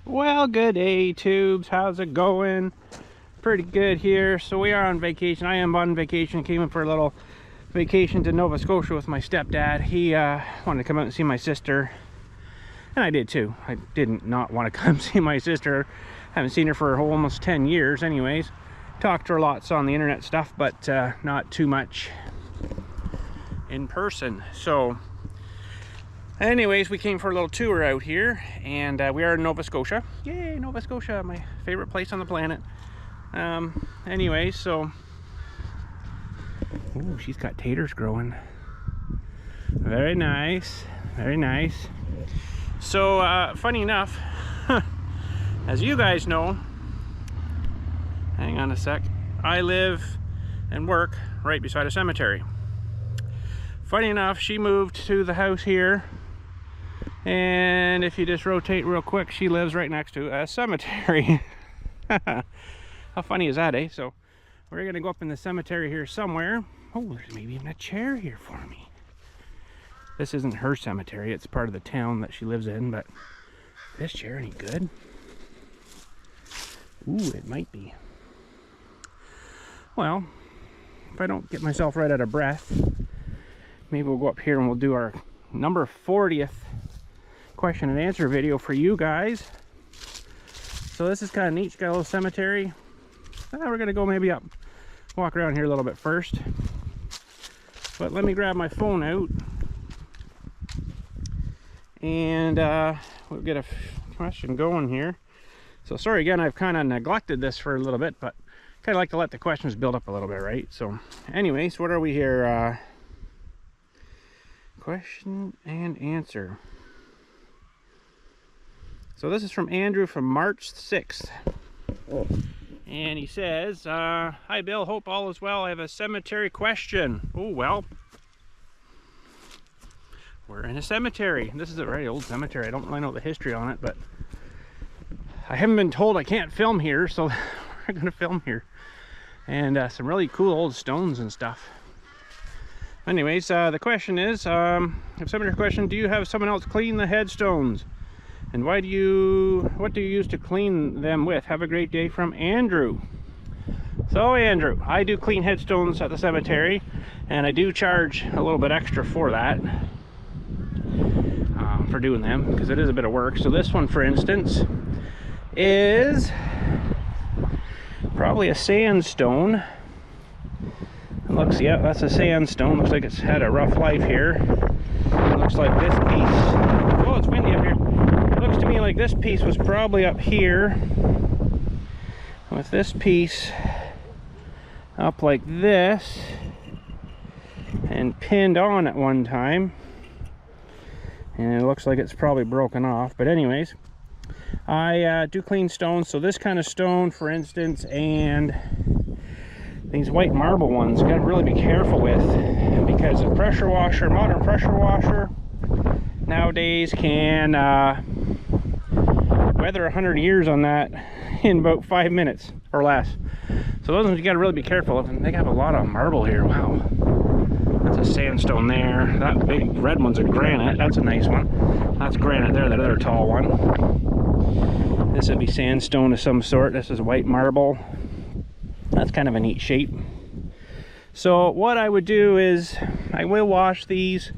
Well, good day, tubes. How's it going? Pretty good here. So we are on vacation. I am on vacation. Came in for a little vacation to Nova Scotia with my stepdad. He wanted to come out and see my sister, and I did too. I didn't not want to come see my sister. Haven't seen her for almost 10 years anyways. Talked to her lots on the internet stuff, but not too much in person. So anyways, we came for a little tour out here, and we are in Nova Scotia. Yay, Nova Scotia, my favorite place on the planet. Anyways, so ooh, she's got taters growing. Very nice, very nice. So funny enough, as you guys know, hang on a sec, I live and work right beside a cemetery. Funny enough, she moved to the house here, and if you just rotate real quick, she lives right next to a cemetery. How funny is that, eh? So we're gonna go up in the cemetery here somewhere. Oh, there's maybe even a chair here for me. This isn't her cemetery, it's part of the town that she lives in, but this chair any good? Ooh, it might be. Well, if I don't get myself right out of breath, maybe we'll go up here and we'll do our number 40th question and answer video for you guys. So this is kind of neat. Got a little cemetery. We're gonna go maybe up, walk around here a little bit first. But let me grab my phone out, and we'll get a question going here. So sorry again, I've kind of neglected this for a little bit, but kind of like to let the questions build up a little bit, right? So anyways, what are we here? Question and answer. So this is from Andrew from March 6th. And he says, hi Bill, hope all is well. I have a cemetery question. Oh, well, we're in a cemetery. This is a very old cemetery. I don't really know the history on it, but I haven't been told I can't film here, so we're gonna film here. And some really cool old stones and stuff. Anyways, the question is, cemetery question, do you have someone else clean the headstones? And what do you use to clean them with? Have a great day, from Andrew. So Andrew, I do clean headstones at the cemetery, and I do charge a little bit extra for that, for doing them, because it is a bit of work. So this one, for instance, is probably a sandstone. It looks, yeah, that's a sandstone. Looks like it's had a rough life here. It looks like this piece, oh, it's windy up here. Looks to me like this piece was probably up here, with this piece up like this and pinned on at one time, and it looks like it's probably broken off. But anyways, I do clean stones. So this kind of stone, for instance, and these white marble ones, you gotta really be careful with, because a pressure washer, modern pressure washer nowadays can weather 100 years on that in about 5 minutes or less. So those ones you got to really be careful of, and they have a lot of marble here. Wow, that's a sandstone there. That big red one's a granite. That's a nice one. That's granite there, that other tall one. This would be sandstone of some sort. This is white marble. That's kind of a neat shape. So what I would do is I will wash these.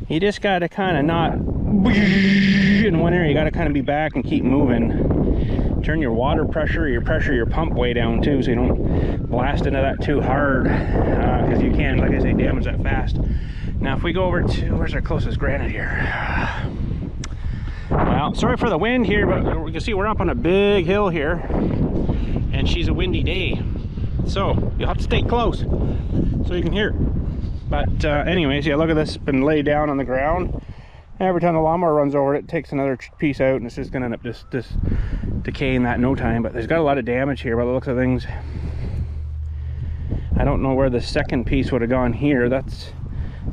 You just got to kind of not in one area. You got to kind of be back and keep moving. Turn your water pressure, your pump way down too, so you don't blast into that too hard, because you can, like I say, damage that fast. Now if we go over to, where's our closest granite here? Well, sorry for the wind here, but you can see we're up on a big hill here, and she's a windy day, so you'll have to stay close so you can hear it. But anyways, yeah, look at this, been laid down on the ground. Every time the lawnmower runs over it, it takes another piece out, and it's just gonna end up just decaying that in no time. But there's got a lot of damage here by the looks of things. I don't know where the second piece would have gone here. That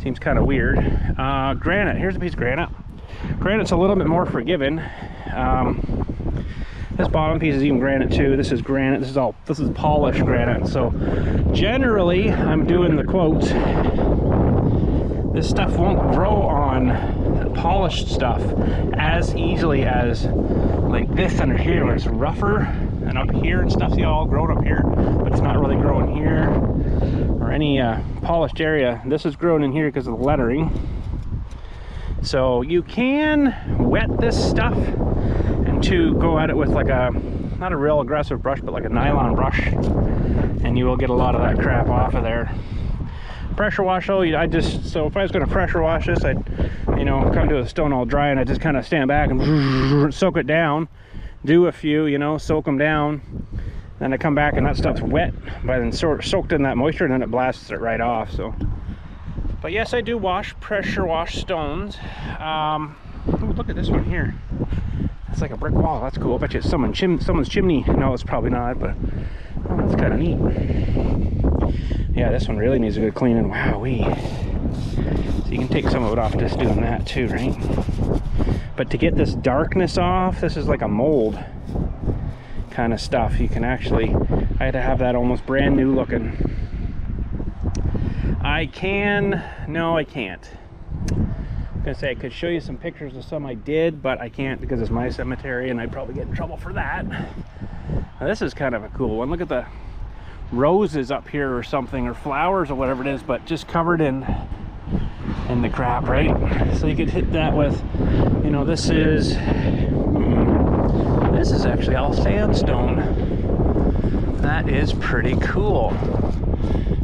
seems kind of weird. Granite, here's a piece of granite. Granite's a little bit more forgiving. This bottom piece is even granite too. This is granite. This is polished granite. So generally, I'm doing the quotes, this stuff won't grow on polished stuff as easily as like this under here, where it's rougher, and up here and stuff's all grown up here, but it's not really growing here or any polished area. This is grown in here because of the lettering. So you can wet this stuff and to go at it with like a, not a real aggressive brush, but like a nylon brush, and you will get a lot of that crap off of there. Pressure wash though, so if I was going to pressure wash this, I'd, you know, come to a stone all dry, and I just kind of stand back and soak it down, do a few, you know, soak them down, then I come back and that stuff's wet, but then sort of soaked in that moisture, and then it blasts it right off. So, but yes, I do pressure wash stones. Ooh, look at this one here. It's like a brick wall. That's cool. I bet you it's someone's chimney. No, it's probably not, but oh, that's kind of neat. Yeah, this one really needs a good cleaning. Wowee. So you can take some of it off just doing that too, right? But to get this darkness off, this is like a mold kind of stuff. You can actually, I had to have that almost brand new looking. No, I can't. I'm gonna say I could show you some pictures of some I did, but I can't because it's my cemetery and I'd probably get in trouble for that. Now, this is kind of a cool one. Look at the roses up here or something, or flowers or whatever it is, but just covered in the crap, right? So you could hit that with, you know, this is actually all sandstone. That is pretty cool.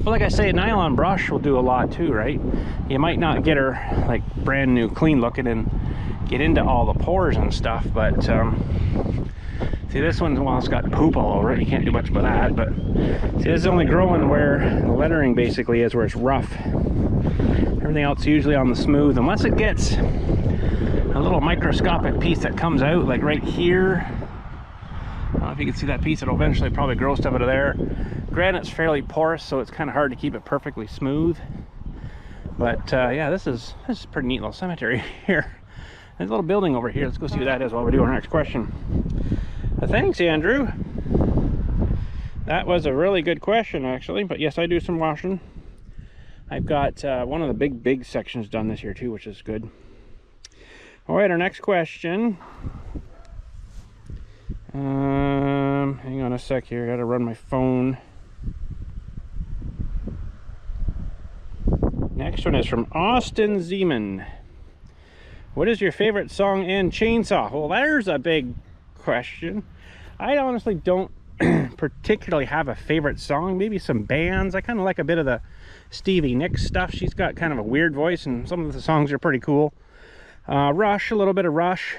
But like I say, a nylon brush will do a lot too, right? You might not get her like brand new clean looking and get into all the pores and stuff, but see, this one's, well, it's got poop all over it. You can't do much about that, but see, this is only growing where the lettering basically is, where it's rough. Everything else is usually on the smooth, unless it gets a little microscopic piece that comes out, like right here. I don't know if you can see that piece. It'll eventually probably grow stuff out of there. Granite's fairly porous, so it's kind of hard to keep it perfectly smooth. But yeah, this is a pretty neat little cemetery here. There's a little building over here. Let's go see what that is while we do our next question. Thanks, Andrew. That was a really good question, actually. But yes, I do some washing. I've got one of the big sections done this year too, which is good. All right, our next question. Hang on a sec here. I gotta run my phone. Next one is from Austin Zeman. What is your favorite song and chainsaw? Well, there's a big question. I honestly don't particularly have a favorite song. Maybe some bands. I kind of like a bit of the Stevie Nicks stuff. She's got kind of a weird voice, and some of the songs are pretty cool. Rush, a little bit of Rush,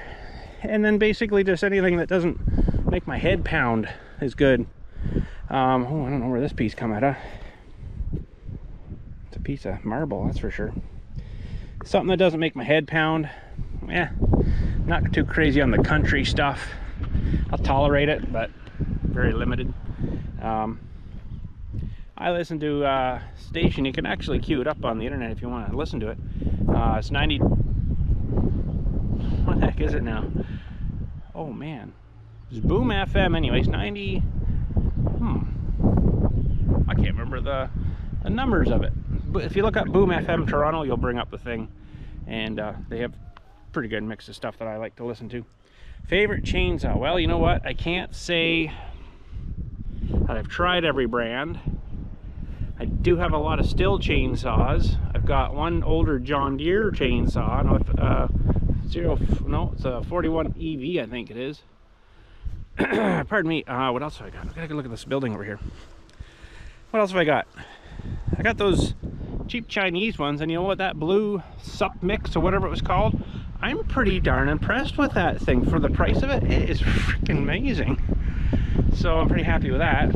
and then basically just anything that doesn't make my head pound is good. Oh, I don't know where this piece come out of. It's a piece of marble, that's for sure. Something that doesn't make my head pound. Yeah, not too crazy on the country stuff. I'll tolerate it, but very limited. I listen to a station. You can actually queue it up on the internet if you want to listen to it. It's 90. What the heck is it now? Oh man, it's Boom FM. Anyways, 90. I can't remember the numbers of it. But if you look up Boom FM Toronto, you'll bring up the thing, and they have pretty good mix of stuff that I like to listen to. Favorite chainsaw? Well, you know what? I can't say that I've tried every brand. I do have a lot of still chainsaws. I've got one older John Deere chainsaw. It's a 41 EV, I think it is. Pardon me. What else have I got? I gotta look at this building over here. What else have I got? I got those cheap Chinese ones, and you know what? That blue sup mix or whatever it was called, I'm pretty darn impressed with that thing. For the price of it, it is freaking amazing. So I'm pretty happy with that.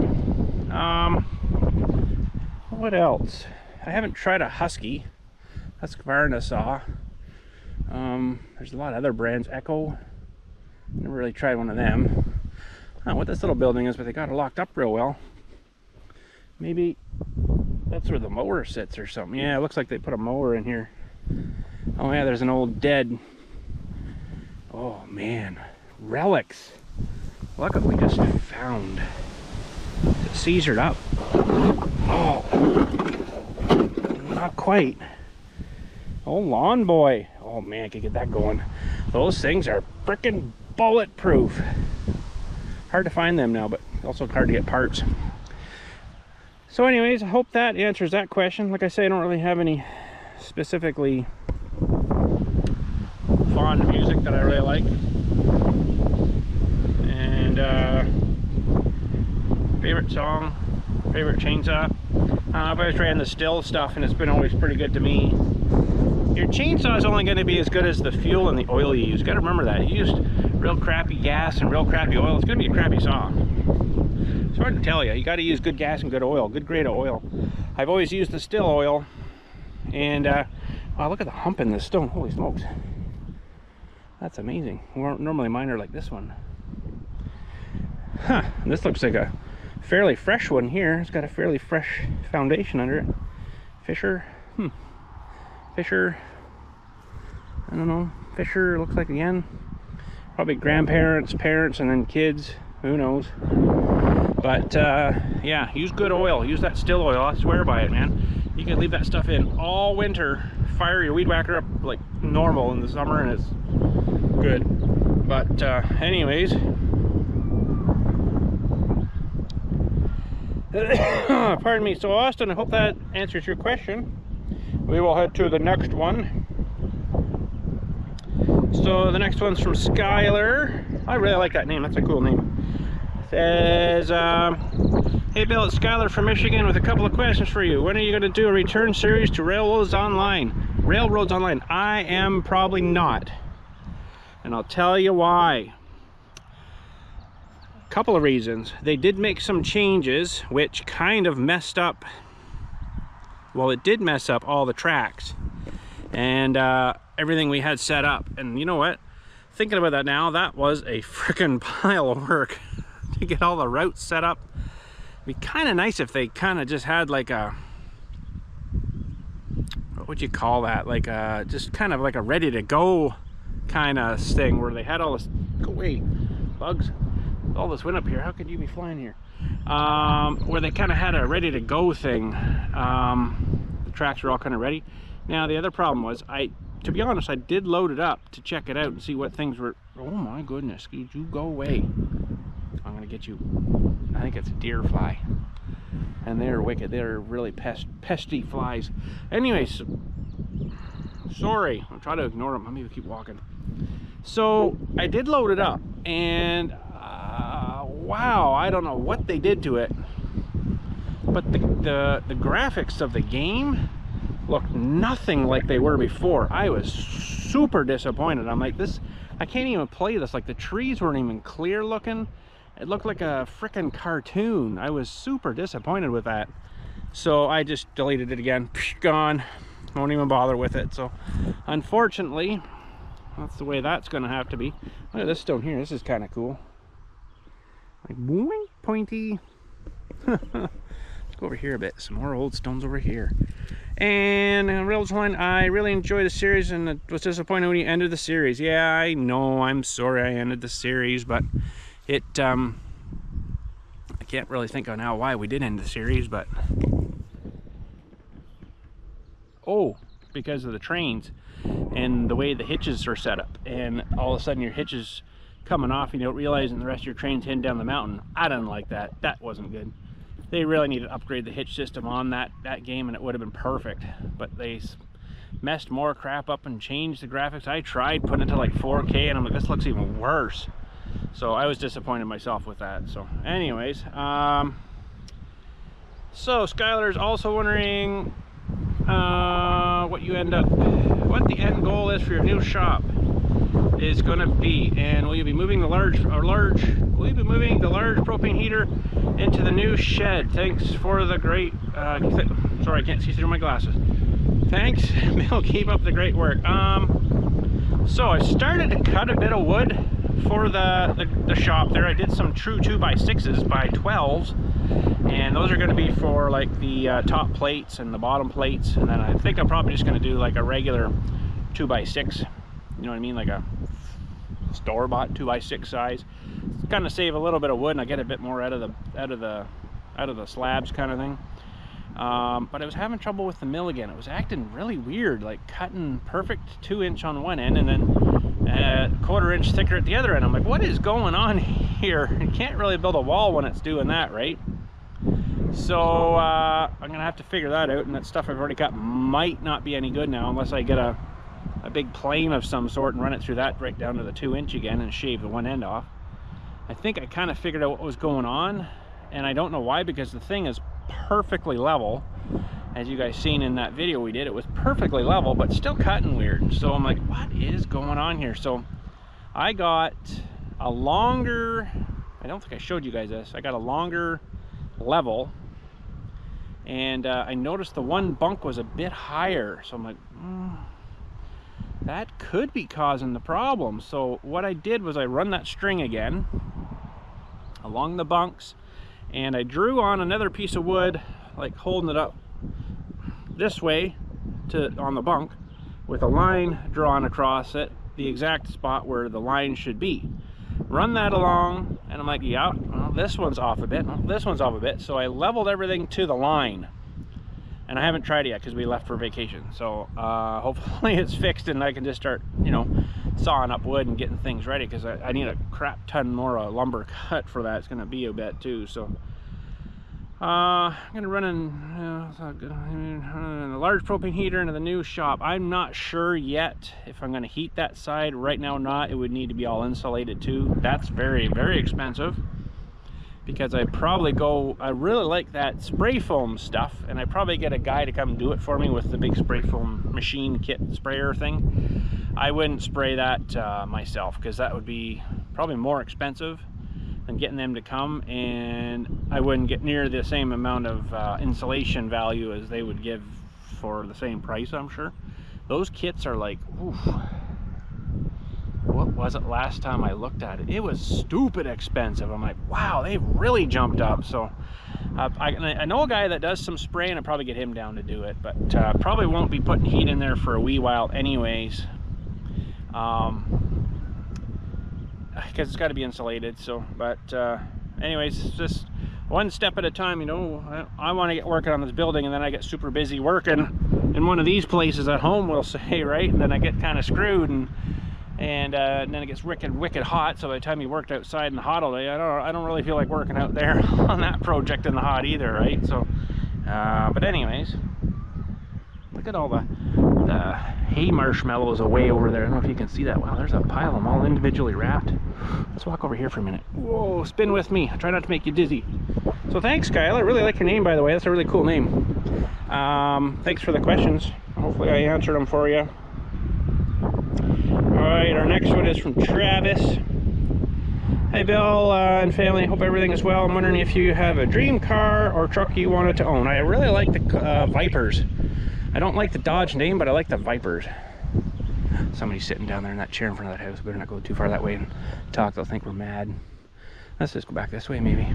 What else? I haven't tried a Husky. Husqvarna saw. There's a lot of other brands. Echo. Never really tried one of them. I don't know what this little building is, but they got it locked up real well. Maybe that's where the mower sits or something. Yeah, it looks like they put a mower in here. Oh yeah, there's an old dead. Oh man, relics. Look what we just found. It's seizured up. Oh, not quite. Oh, lawn boy. Oh Oh man, I could get that going. Those things are freaking bulletproof. Hard to find them now, but also hard to get parts. So anyways, I hope that answers that question. Like I say, I don't really have any specifically fond music that I really like. And favorite song, favorite chainsaw. I've always ran the still stuff, and it's been always pretty good to me. Your chainsaw is only going to be as good as the fuel and the oil you use. You got to remember that. You used real crappy gas and real crappy oil, it's going to be a crappy saw. It's hard to tell you. You got to use good gas and good oil, good grade of oil. I've always used the still oil, and wow, look at the hump in this stone. Holy smokes, that's amazing. Normally mine are like this one. Huh, this looks like a fairly fresh one here. It's got a fairly fresh foundation under it. Fisher, Fisher, I don't know. Fisher looks like, again, probably grandparents, parents, and then kids. Who knows? But yeah, use good oil. Use that still oil. I swear by it, man. You can leave that stuff in all winter. Fire your weed whacker up like normal in the summer, and it's good. But anyways, pardon me. So Austin, I hope that answers your question. We will head to the next one. So the next one's from Skylar. I really like that name. That's a cool name. Says, hey Bill, it's Skylar from Michigan with a couple of questions for you. When are you going to do a return series to Railroads Online? Railroads Online. I am probably not. And I'll tell you why. A couple of reasons. They did make some changes which kind of messed up. Well, it did mess up all the tracks and everything we had set up. And you know what? Thinking about that now, that was a freaking pile of work to get all the routes set up. It'd be kind of nice if they kind of just had like a, what would you call that? Like a, just kind of like a ready to go kind of thing where they had all this, go away, bugs, all this wind up here. How could you be flying here? Where they kind of had a ready to go thing. The tracks were all kind of ready. Now the other problem was, to be honest, I did load it up to check it out and see what things were. Oh my goodness, could you go away? I'm gonna get you. I think it's a deer fly, and they're wicked. They're really pesty flies. Anyways, sorry, I'm trying to ignore them. Let me keep walking. So I did load it up, and wow, I don't know what they did to it, but the graphics of the game look nothing like they were before. I was super disappointed. I'm like, this, I can't even play this. Like, the trees weren't even clear looking. It looked like a freaking cartoon. I was super disappointed with that. So I just deleted it again. Gone. Won't even bother with it. So unfortunately, that's the way that's gonna have to be. Look at this stone here. This is kind of cool. Like, boing, pointy. Let's go over here a bit. Some more old stones over here. And Railroads Online, I really enjoyed the series and was disappointed when you ended the series. Yeah, I know, I'm sorry I ended the series, but it, I can't really think of now why we did end the series, but, oh, because of the trains and the way the hitches are set up, and all of a sudden your hitches coming off and you don't realize, and the rest of your train's heading down the mountain. I didn't like that. That wasn't good. They really need to upgrade the hitch system on that game, and it would have been perfect. But they messed more crap up and changed the graphics. I tried putting it to like 4K, and I'm like, this looks even worse. So I was disappointed myself with that. So anyways, so Skylar's also wondering what the end goal is for your new shop is going to be, and will you be moving the large propane heater into the new shed? Thanks for the great sorry, I can't see through my glasses. Thanks, Bill, keep up the great work. So I started to cut a bit of wood for the shop there. I did some true 2x6s by 12s, and those are going to be for like the top plates and the bottom plates, and then I think I'm probably just going to do like a regular 2x6, you know what I mean, like a store-bought 2x6 size. Kind of save a little bit of wood, and I get a bit more out of the slabs kind of thing. But I was having trouble with the mill again. It was acting really weird, like cutting perfect 2-inch on one end and then a 1/4 inch thicker at the other end. I'm like, what is going on here? You can't really build a wall when it's doing that, right? So I'm gonna have to figure that out, and that stuff I've already got might not be any good now unless I get a big plane of some sort and run it through that right down to the 2-inch again and shave the one end off. I think I kind of figured out what was going on, and I don't know why, because the thing is perfectly level. As you guys seen in that video we did, it was perfectly level but still cutting weird. So I'm like, what is going on here? So I got a longer, I don't think I showed you guys this, I got a longer level, and I noticed the one bunk was a bit higher. So I'm like, that could be causing the problem. So what I did was I run that string again along the bunks, and I drew on another piece of wood, like holding it up this way on the bunk with a line drawn across it, the exact spot where the line should be. Run that along, and I'm like, yeah, well, this one's off a bit, well, this one's off a bit. So I leveled everything to the line, and I haven't tried it yet because we left for vacation. So hopefully it's fixed and I can just start, you know, sawing up wood and getting things ready, because I need a crap ton more lumber cut for that. It's going to be a bit too. So I'm going to run a large propane heater into the new shop. I'm not sure yet if I'm going to heat that side. Right now not. It would need to be all insulated too. That's very, very expensive, because I really like that spray foam stuff, and I probably get a guy to come do it for me with the big spray foam machine kit sprayer thing. I wouldn't spray that myself, because that would be probably more expensive than getting them to come, and I wouldn't get near the same amount of insulation value as they would give for the same price, I'm sure. Those kits are like, oof, what was it last time I looked at it? It was stupid expensive. I'm like, wow, they've really jumped up. So I know a guy that does some spraying. I'll probably get him down to do it, but probably won't be putting heat in there for a wee while anyways, because it's got to be insulated. So but anyways, it's just one step at a time, you know. I want to get working on this building, and then I get super busy working in one of these places at home, we'll say, right? And then I get kind of screwed, and then it gets wicked hot. So by the time you worked outside in the hot all day, I don't really feel like working out there on that project in the hot either, right? So but anyways, look at all the hay marshmallows away over there. I don't know if you can see that. Wow, there's a pile of them all individually wrapped. Let's walk over here for a minute. Whoa, spin with me. I try not to make you dizzy. So thanks, Kyle. I really like your name, by the way. That's a really cool name. Thanks for the questions. Hopefully I answered them for you. Alright, our next one is from Travis. Hey Bill and family, hope everything is well. I'm wondering if you have a dream car or truck you wanted to own. I really like the Vipers. I don't like the Dodge name, but I like the Vipers. Somebody's sitting down there in that chair in front of that house. Better not go too far that way and talk. They'll think we're mad. Let's just go back this way maybe.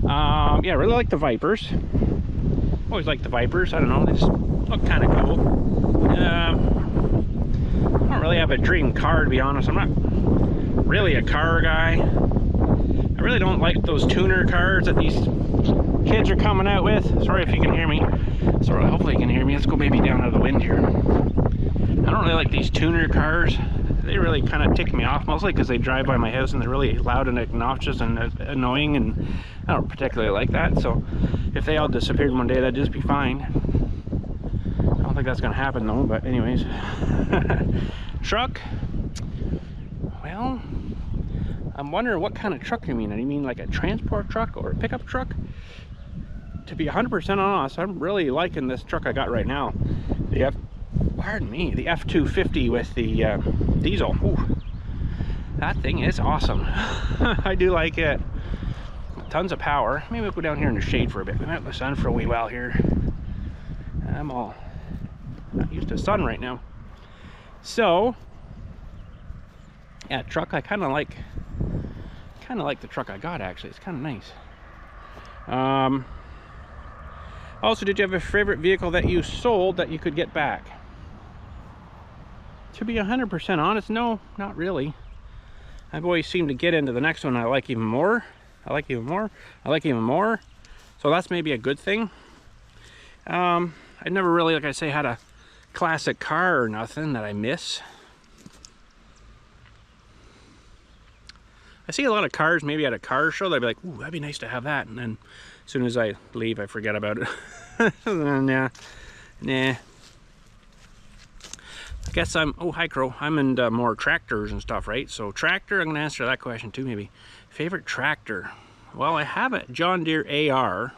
Yeah, I really like the Vipers. Always like the Vipers. I don't know, they just look kind of cool. I don't really have a dream car, to be honest. I'm not really a car guy. I really don't like those tuner cars that these kids are coming out with. Sorry if you can hear me. Sorry, hopefully you can hear me. Let's go maybe down out of the wind here. I don't really like these tuner cars. They really kind of tick me off, mostly because they drive by my house and they're really loud and obnoxious and annoying, and I don't particularly like that. So if they all disappeared one day, that'd just be fine. I don't think that's gonna happen though, but anyways. Truck, well, I'm wondering what kind of truck you mean. Do you mean like a transport truck or a pickup truck? To be 100% honest, I'm really liking this truck I got right now. The F-250 with the diesel. Ooh, that thing is awesome. I do like it. Tons of power. Maybe we'll go down here in the shade for a bit. We've been out in the sun for a wee while here. I'm all not used to sun right now. So yeah, truck, I kind of like the truck I got, actually. It's kind of nice. Also, did you have a favorite vehicle that you sold that you could get back? To be 100% honest, no, not really. I've always seemed to get into the next one. I like even more. I like even more. I like even more. So that's maybe a good thing. I never really, like I say, had a classic car or nothing that I miss. I see a lot of cars maybe at a car show. They'd be like, ooh, that'd be nice to have that. And then as soon as I leave, I forget about it. Nah. I guess oh, hi Crow. I'm into more tractors and stuff, right? So tractor, I'm gonna answer that question too, maybe. Favorite tractor? Well, I have a John Deere AR.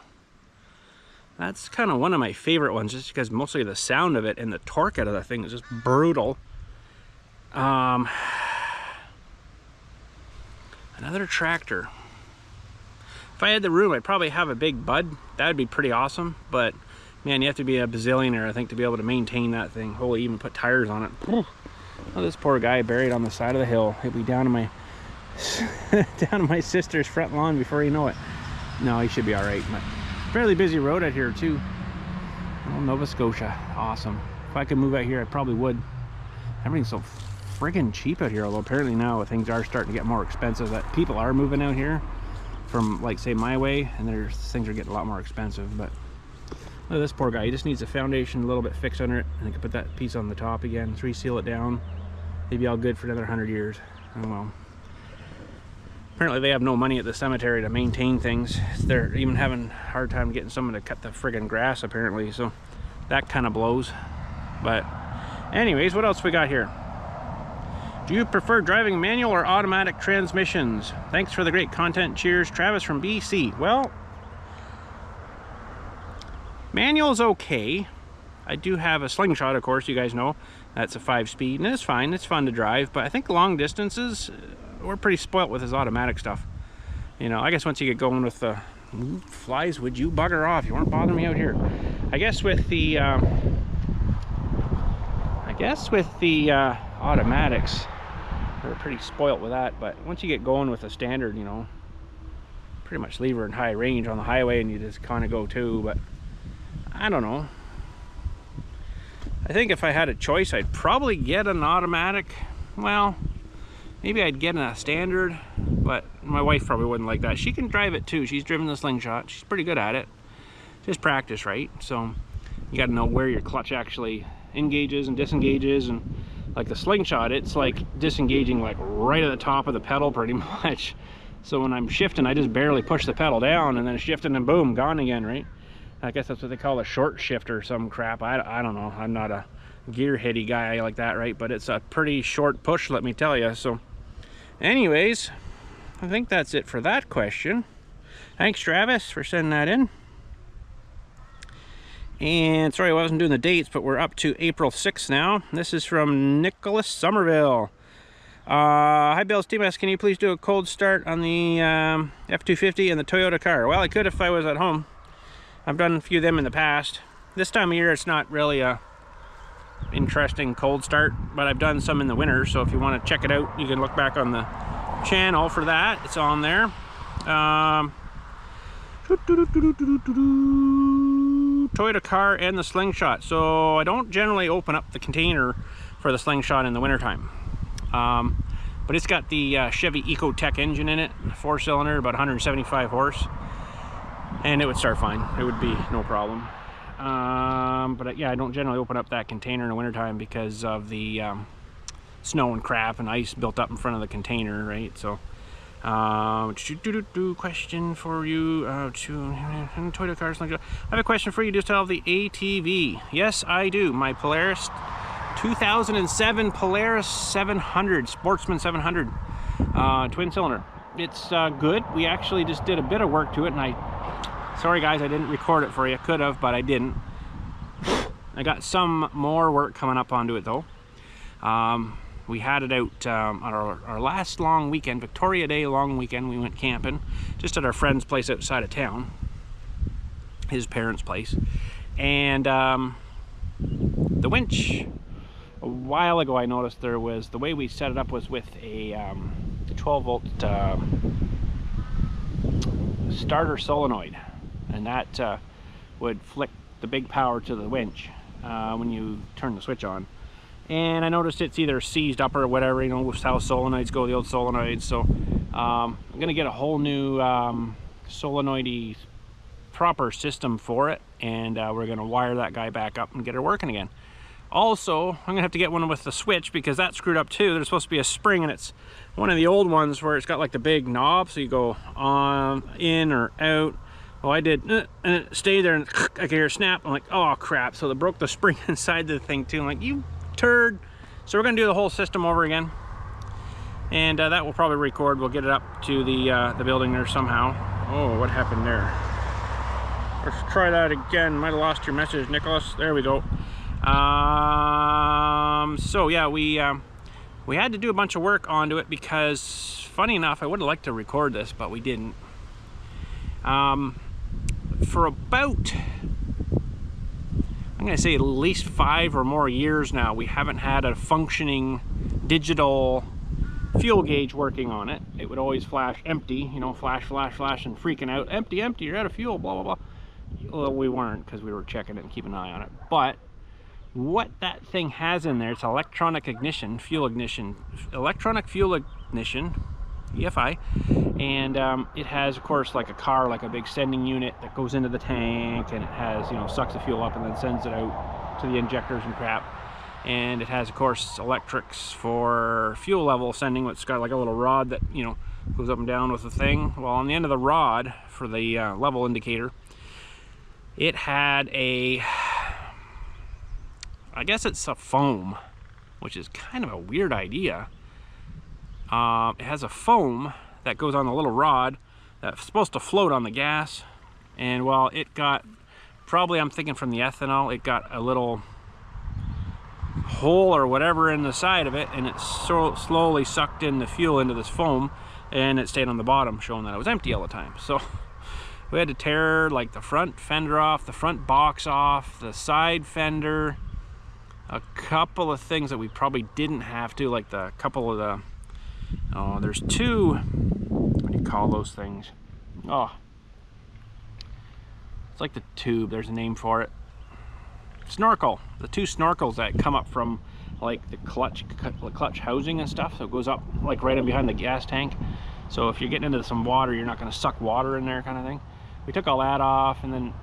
That's kind of one of my favorite ones, just because mostly the sound of it and the torque out of the thing is just brutal. Another tractor. If I had the room, I'd probably have a big Bud. That'd be pretty awesome, but man, you have to be a bazillionaire, I think, to be able to maintain that thing. Holy, even put tires on it. Oh, this poor guy buried on the side of the hill. He'll be down to my down to my sister's front lawn before you know it. No, he should be all right. But fairly busy road out here too. Oh, Nova Scotia, awesome. If I could move out here, I probably would. Everything's so friggin' cheap out here, although apparently now things are starting to get more expensive. That people are moving out here from, like, say, my way, and things are getting a lot more expensive. But look at this poor guy. He just needs a foundation a little bit fixed under it, and I can put that piece on the top again, reseal it down. He'd be all good for another 100 years. Oh well. Apparently they have no money at the cemetery to maintain things. They're even having a hard time getting someone to cut the friggin' grass, apparently, so that kind of blows. But anyways, what else we got here? Do you prefer driving manual or automatic transmissions? Thanks for the great content. Cheers, Travis from BC. Well, manual is okay. I do have a Slingshot, of course, you guys know. That's a 5-speed, and it's fine. It's fun to drive, but I think long distances, we're pretty spoilt with his automatic stuff. You know, I guess once you get going with the flies, would you bugger off? You weren't bothering me out here. I guess with the automatics, we're pretty spoilt with that. But once you get going with a standard, you know, pretty much leave her in high range on the highway, and you just kind of go too. But I don't know. I think if I had a choice, I'd probably get an automatic. Well, maybe I'd get a standard, but my wife probably wouldn't like that. She can drive it too. She's driven the Slingshot. She's pretty good at it. Just practice, right? So you got to know where your clutch actually engages and disengages. And like the Slingshot, it's like disengaging like right at the top of the pedal pretty much. So when I'm shifting, I just barely push the pedal down, and then shifting and boom, gone again, right? I guess that's what they call a short shift or some crap. I don't know. I'm not a gearheady guy like that, right? But it's a pretty short push, let me tell you. So anyways, I think that's it for that question. Thanks, Travis, for sending that in. And sorry I wasn't doing the dates, but we're up to April 6th now. This is from Nicholas Somerville. Hi, BILLSTMAXX. Can you please do a cold start on the F250 and the Toyota car? Well, I could if I was at home. I've done a few of them in the past. This time of year, it's not really a interesting cold start, but I've done some in the winter, so if you want to check it out, you can look back on the channel for that. It's on there. Toyota car and the Slingshot. So I don't generally open up the container for the Slingshot in the wintertime. But it's got the Chevy Ecotec engine in it, 4-cylinder, about 175 horse. And it would start fine. It would be no problem. But yeah, I don't generally open up that container in the wintertime because of the snow and crap and ice built up in front of the container, right? So, question for you. Toyota cars. I have a question for you. Just tell the ATV. Yes, I do. My Polaris 2007 Polaris 700, Sportsman 700, twin cylinder. It's good. We actually just did a bit of work to it, and sorry guys, I didn't record it for you. Could have, but I didn't. I got some more work coming up onto it though. We had it out on our last long weekend, Victoria Day long weekend. We went camping just at our friend's place outside of town, his parents' place. And the winch, a while ago I noticed there was, the way we set it up was with a 12-volt starter solenoid, and that would flick the big power to the winch when you turn the switch on. And I noticed it's either seized up or whatever, you know, with how solenoids go, the old solenoids. So I'm gonna get a whole new solenoidy proper system for it, and we're going to wire that guy back up and get her working again. Also, I'm going to have to get one with the switch because that's screwed up too. There's supposed to be a spring, and it's one of the old ones where it's got like the big knob, so you go on, in, or out. Well, I did, and it stayed there, and I could hear a snap. I'm like, oh crap. So they broke the spring inside the thing too. I'm like, you turd. So we're going to do the whole system over again. And that will probably record. We'll get it up to the building there somehow. Oh, what happened there? Let's try that again. Might have lost your message, Nicholas. There we go. So yeah, we had to do a bunch of work onto it because, funny enough, I would have liked to record this, but we didn't. For about, I'm going to say at least 5 or more years now, we haven't had a functioning digital fuel gauge working on it. It would always flash empty, you know, flash, flash, flash, and freaking out. Empty, empty, you're out of fuel, blah, blah, blah. Well, we weren't, because we were checking it and keeping an eye on it. But what that thing has in there, it's electronic ignition, fuel ignition, electronic fuel ignition, EFI, and it has, of course, like a car, like a big sending unit that goes into the tank, and it has, you know, sucks the fuel up and then sends it out to the injectors and crap. And it has, of course, electrics for fuel level sending. It's got like a little rod that, you know, goes up and down with the thing. Well, on the end of the rod for the level indicator, it had a, I guess it's a foam, which is kind of a weird idea. It has a foam that goes on the little rod that's supposed to float on the gas. And while it got, probably I'm thinking from the ethanol, it got a little hole or whatever in the side of it, and it slowly sucked in the fuel into this foam, and it stayed on the bottom, showing that it was empty all the time. So we had to tear like the front fender off, the front box off, the side fender, a couple of things that we probably didn't have to, like the couple of the, oh, there's two, what do you call those things? Oh, it's like the tube, there's a name for it. Snorkel, the two snorkels that come up from like the clutch housing and stuff, so it goes up like right in behind the gas tank, so if you're getting into some water, you're not going to suck water in there, kind of thing. We took all that off and then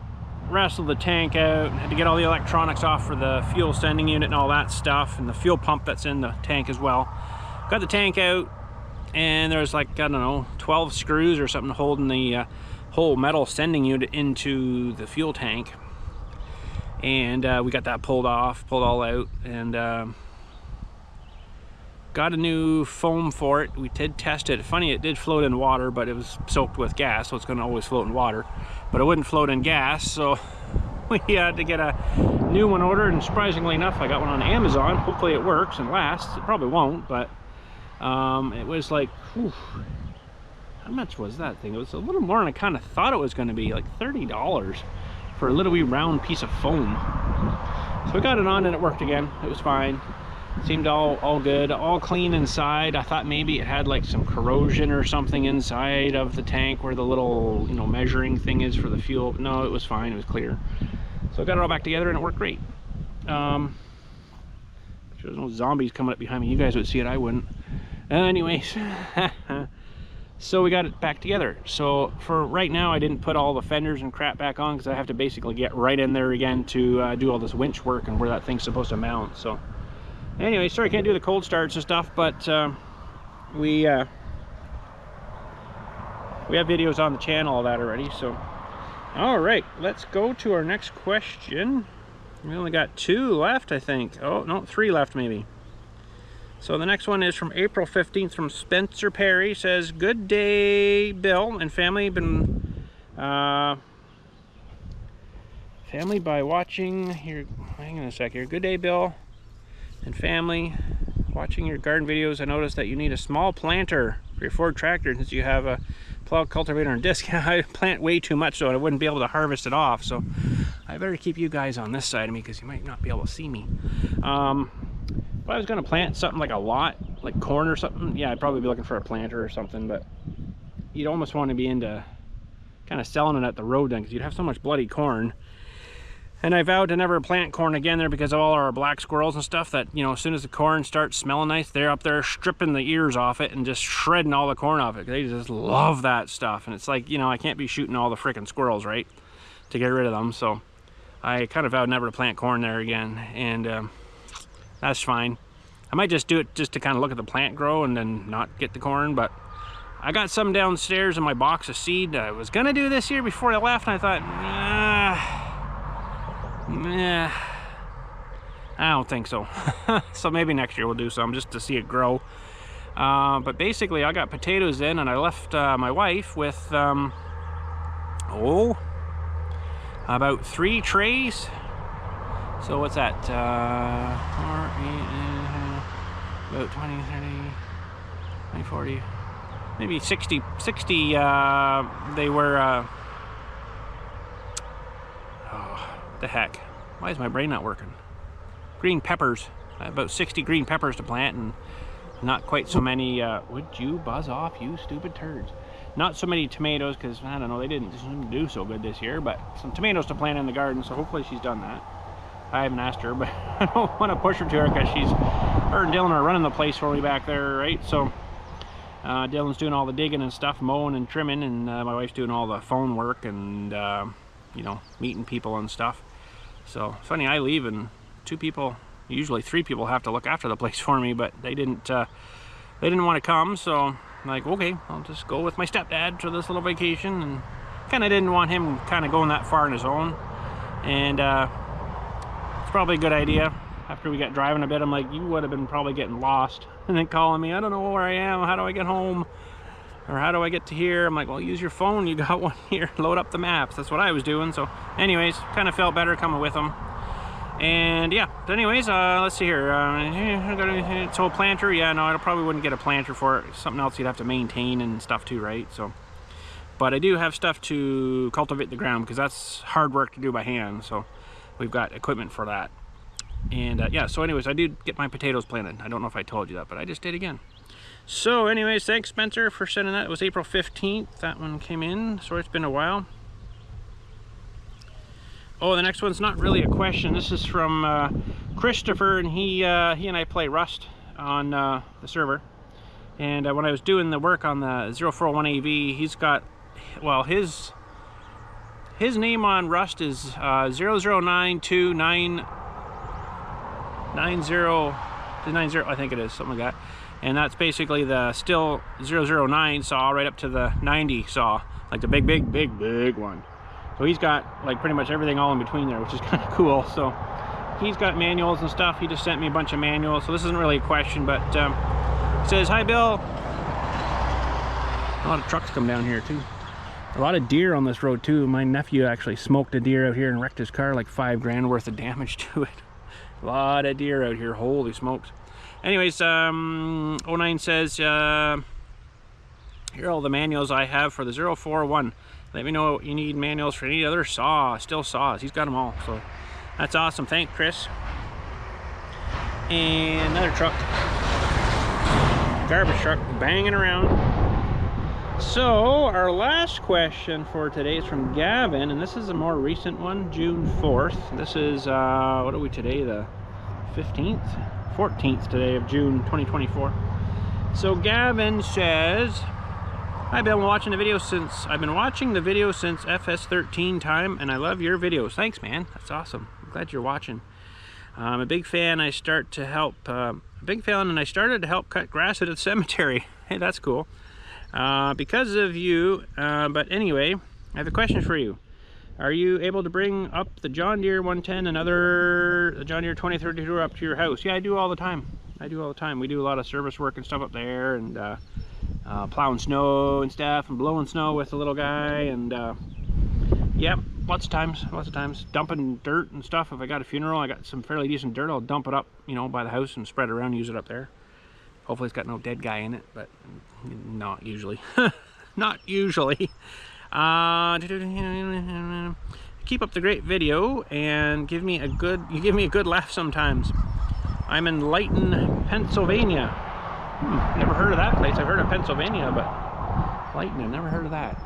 wrestled the tank out and had to get all the electronics off for the fuel sending unit and all that stuff, and the fuel pump that's in the tank as well. Got the tank out, and there's like, I don't know, 12 screws or something holding the whole metal sending unit into the fuel tank. And we got that pulled off, pulled all out, and got a new foam for it. We did test it. Funny, it did float in water, but it was soaked with gas, so it's going to always float in water. But it wouldn't float in gas, so we had to get a new one ordered, and surprisingly enough, I got one on Amazon. Hopefully it works and lasts. It probably won't, but it was like, whew, how much was that thing? It was a little more than I kind of thought it was going to be, like $30. For a little wee round piece of foam. So we got it on and it worked again. It was fine. It seemed all good, all clean inside. I thought maybe it had like some corrosion or something inside of the tank where the little, you know, measuring thing is for the fuel. But no, it was fine. It was clear. So I got it all back together and it worked great. There's no zombies coming up behind me. You guys would see it. I wouldn't. Anyways. So we got it back together. So for right now, I didn't put all the fenders and crap back on because I have to basically get right in there again to do all this winch work and where that thing's supposed to mount. So anyway, sorry I can't do the cold starts and stuff, but we have videos on the channel, all that already. So all right, let's go to our next question. We only got 2 left, I think. Oh no, 3 left maybe. So the next one is from April 15th from Spencer Perry. Says, good day, Bill and family. Been family by watching your, hang on a sec here. Good day, Bill and family. Watching your garden videos, I noticed that you need a small planter for your Ford tractor since you have a plow, cultivator, and disc. I plant way too much so I wouldn't be able to harvest it off. So I better keep you guys on this side of me because you might not be able to see me. If I was going to plant something like a lot, like corn or something, yeah, I'd probably be looking for a planter or something, but you'd almost want to be into kind of selling it at the road then, because you'd have so much bloody corn. And I vowed to never plant corn again there because of all our black squirrels and stuff that, you know, as soon as the corn starts smelling nice, they're up there stripping the ears off it and just shredding all the corn off it. They just love that stuff. And it's like, you know, I can't be shooting all the frickin' squirrels, right? to get rid of them. So I kind of vowed never to plant corn there again, and that's fine. I might just do it just to kind of look at the plant grow and then not get the corn, but I got some downstairs in my box of seed I was gonna do this year before I left, and I thought, I don't think so. So maybe next year we'll do some just to see it grow. But basically I got potatoes in, and I left my wife with about 3 trays. So what's that? 4, 8, about 20, 30, 20, 40, maybe 60, they were, oh, the heck. Why is my brain not working? Green peppers. About 60 green peppers to plant, and not quite so many, would you buzz off, you stupid turds? Not so many tomatoes, because, I don't know, they didn't do so good this year, but some tomatoes to plant in the garden, so hopefully she's done that. I haven't asked her, but I don't want to push her to her, because her and Dylan are running the place for me back there, right? So Dylan's doing all the digging and stuff, mowing and trimming, and my wife's doing all the phone work and you know, meeting people and stuff. So it's funny, I leave and 2 people, usually 3 people, have to look after the place for me, but they didn't want to come. So I'm like, okay, I'll just go with my stepdad to this little vacation, and kind of didn't want him kind of going that far on his own. And it's probably a good idea. After we got driving a bit, I'm like, you would have been probably getting lost and then calling me, I don't know where I am, how do I get home, or how do I get to here? I'm like, well, use your phone, you got one here, load up the maps. That's what I was doing. So anyways, kind of felt better coming with them. And yeah, but anyways, let's see here. So a planter, yeah, no, I probably wouldn't get a planter for it. Something else you'd have to maintain and stuff too, right? So, but I do have stuff to cultivate the ground, because that's hard work to do by hand. So we've got equipment for that. And yeah, so anyways, I did get my potatoes planted. I don't know if I told you that, but I just did again. So anyways, thanks Spencer for sending that. It was April 15th that one came in. Sorry, it's been a while. Oh, the next one's not really a question. This is from Christopher, and he and I play Rust on the server. And when I was doing the work on the 0401AV, he's got, well, his name on Rust is 009290, I think it is, something like that. And that's basically the still 009 saw right up to the 90 saw, like the big one. So he's got like pretty much everything all in between there, which is kind of cool. So he's got manuals and stuff. He just sent me a bunch of manuals. So this isn't really a question, but he says, hi Bill. A lot of trucks come down here too. A lot of deer on this road too. My nephew actually smoked a deer out here and wrecked his car, like $5 grand worth of damage to it. A lot of deer out here, holy smokes. Anyways, 09 says, here are all the manuals I have for the 041. Let me know what you need manuals for any other still saws. He's got them all, so that's awesome. Thanks, Chris. And another truck, garbage truck, banging around. So our last question for today is from Gavin, and this is a more recent one, June 4th. This is what are we today, the 14th today of June 2024. So Gavin says, I've been watching the video since FS13 time, and I love your videos. Thanks, man. That's awesome. I'm glad you're watching. I'm a big fan. I started to help cut grass at a cemetery. Hey, that's cool. Because of you. But anyway, I have a question for you. Are you able to bring up the John Deere 110 and the John Deere 2032 up to your house? Yeah, I do all the time. We do a lot of service work and stuff up there, and plowing snow and stuff, and blowing snow with the little guy, and yep, lots of times dumping dirt and stuff. If I got a funeral, I got some fairly decent dirt, I'll dump it up, you know, by the house and spread it around, use it up there. Hopefully it's got no dead guy in it, but not usually. Not usually. Keep up the great video and give me a good laugh sometimes. I'm in Lighton, Pennsylvania. Never heard of that place. I've heard of Pennsylvania, but Lighton, I've never heard of that.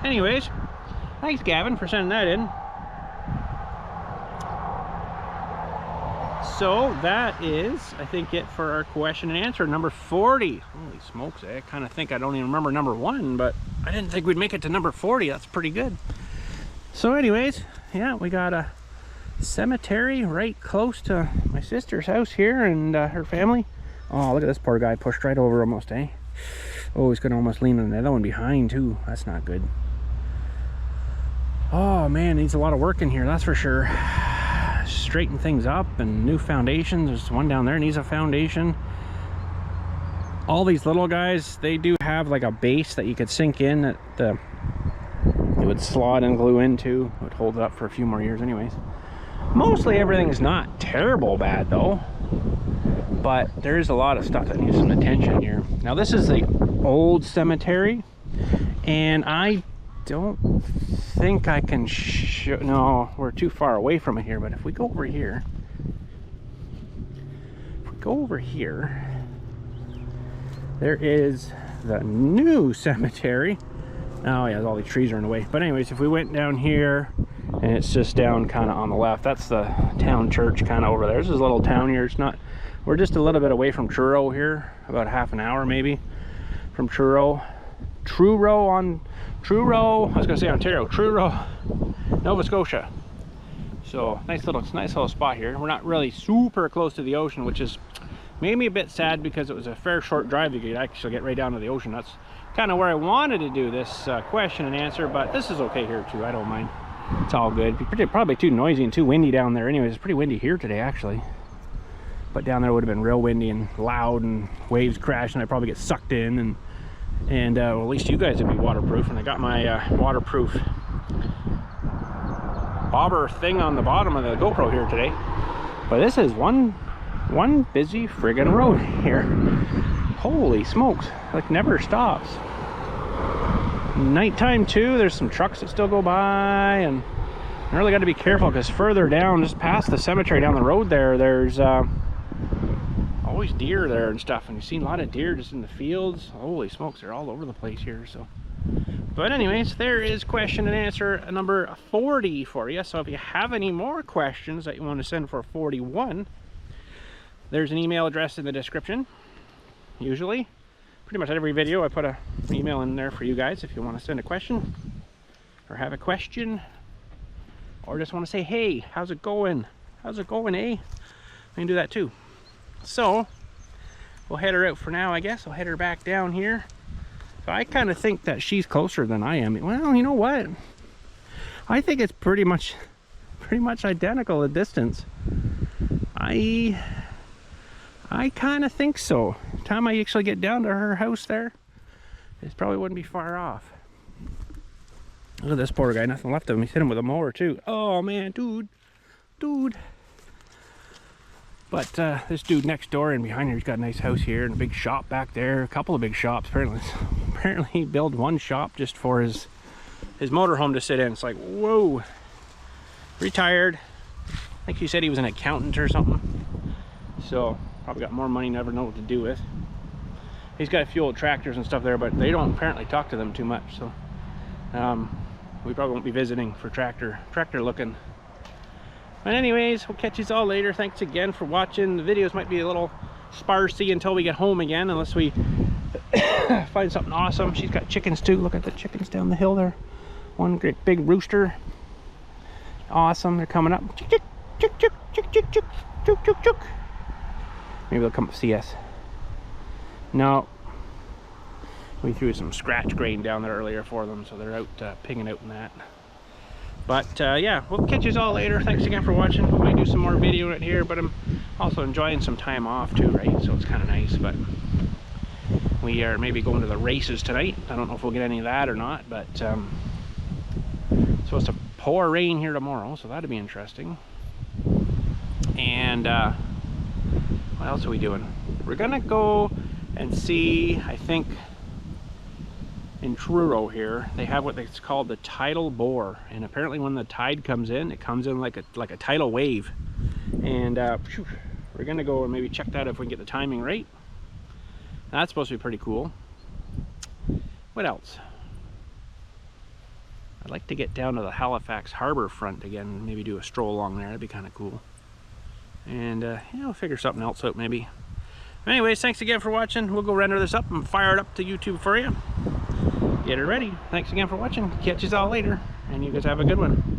Anyways, thanks Gavin for sending that in. So that is, I think, it for our question and answer number 40. Holy smokes, I kind of think I don't even remember number 1, but I didn't think we'd make it to number 40. That's pretty good. So anyways, yeah, we got a cemetery right close to my sister's house here and her family. Oh, look at this poor guy, pushed right over almost, eh? Oh, he's gonna almost lean on the other one behind too. That's not good. Oh man, needs a lot of work in here, that's for sure. Straighten things up and new foundations. There's one down there needs a foundation. All these little guys, they do have like a base that you could sink in that it would slot and glue into. It would hold it up for a few more years anyways. Mostly everything's not terrible bad though, but there is a lot of stuff that needs some attention here. Now this is the old cemetery, and I don't think I can show, no, we're too far away from it here, but if we go over here, there is the new cemetery. Oh yeah, all these trees are in the way. But anyways, if we went down here, and it's just down kind of on the left, that's the town church kind of over there. This is a little town here. It's not, we're just a little bit away from Truro here, about half an hour maybe from Truro. I was gonna say Ontario, Truro, Nova Scotia. So nice little spot here. We're not really super close to the ocean, which is made me a bit sad because it was a fair short drive. You could actually get right down to the ocean. That's kind of where I wanted to do this question and answer, but this is okay here too. I don't mind. It's all good. Probably too noisy and too windy down there. Anyways, it's pretty windy here today actually. But down there would have been real windy and loud and waves crashing. I'd probably get sucked in and well, at least you guys would be waterproof. And I got my waterproof bobber thing on the bottom of the GoPro here today. But this is one busy friggin' road here. Holy smokes, like never stops. Nighttime too, there's some trucks that still go by, and I really got to be careful because further down, just past the cemetery down the road there's always deer there and stuff, and you've seen a lot of deer just in the fields. Holy smokes, they're all over the place here. So but anyways, there is question and answer number 40 for you. So if you have any more questions that you want to send for 41, there's an email address in the description. Usually pretty much every video I put an email in there for you guys if you want to send a question or have a question or just want to say, hey, how's it going, eh? You can do that too. So we'll head her out for now, I guess. I'll head her back down here. So I kind of think that she's closer than I am. Well, you know what, I think it's pretty much identical the distance. I kind of think so. Time I actually get down to her house there, it probably wouldn't be far off. Look at this poor guy, nothing left of him. He's hit him with a mower too. Oh man, dude. But this dude next door and behind here, he's got a nice house here and a big shop back there. A couple of big shops apparently. Apparently he built one shop just for his motorhome to sit in. It's like, whoa. Retired. I think he said he was an accountant or something. So probably got more money, never know what to do with. He's got a few old tractors and stuff there, but they don't apparently talk to them too much. So we probably won't be visiting for tractor looking. But anyways, we'll catch you all later. Thanks again for watching. The videos might be a little sparsy until we get home again, unless we find something awesome. She's got chickens too. Look at the chickens down the hill there. One great big rooster. Awesome, they're coming up. Chick, chick, chick, chick, chick, chick, chick, chick, chick. Maybe they'll come see us. No. We threw some scratch grain down there earlier for them, so they're out picking out in that. But yeah, we'll catch you all later. Thanks again for watching. We might do some more video right here, but I'm also enjoying some time off too, right? So it's kind of nice. But we are maybe going to the races tonight. I don't know if we'll get any of that or not, but it's supposed to pour rain here tomorrow, so that'll be interesting. And what else are we doing? We're gonna go and see, I think in Truro here, they have what it's called the tidal bore, and apparently when the tide comes in, it comes in like a tidal wave. And we're gonna go and maybe check that if we can get the timing right. That's supposed to be pretty cool. What else? I'd like to get down to the Halifax harbor front again, maybe do a stroll along there. That'd be kind of cool. And yeah, we'll figure something else out maybe. Anyways, thanks again for watching. We'll go render this up and fire it up to YouTube for you. Get it ready. Thanks again for watching. Catch you all later. and you guys have a good one.